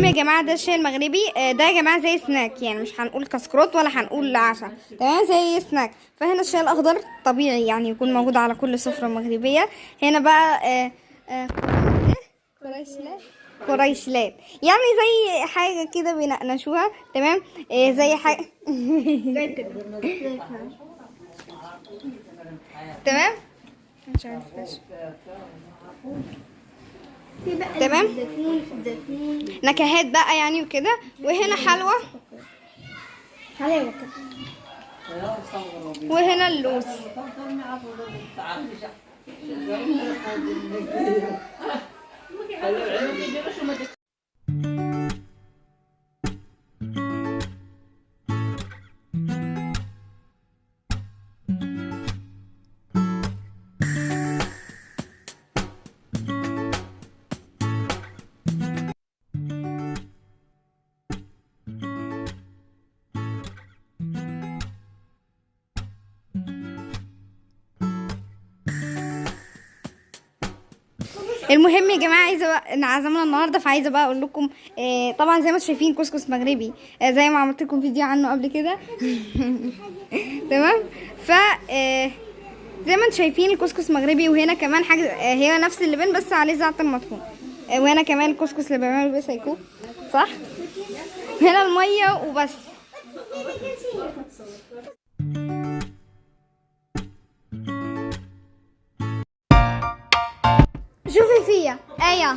يا جماعه ده الشاي المغربي. ده يا جماعه زي سناك، يعني مش هنقول كسكروت ولا هنقول عشاء، تمام، زي سناك. فهنا الشاي الاخضر طبيعي يعني يكون موجود على كل سفره مغربيه. هنا بقى قريشلات. قريشلات يعني زي حاجه كده بينقنشوها، تمام. زي حاجه تمام. مش عارفه. تمام. نكهات بقى يعني وكده. وهنا حلوى، وهنا اللوز. المهم يا جماعه، عايزه بقى عزمنا النهارده، فعايزه بقى اقول لكم طبعا زي ما انتم شايفين كسكس مغربي، زي ما عملت لكم فيديو عنه قبل كده. تمام. ف زي ما انتم شايفين الكسكس مغربي. وهنا كمان حاجه هي نفس اللبن بس عليه زعتر مطحون. وهنا كمان الكسكس اللي بيعملوا بيه سايكو، صح. هنا الميه وبس. شوفي فيا ايه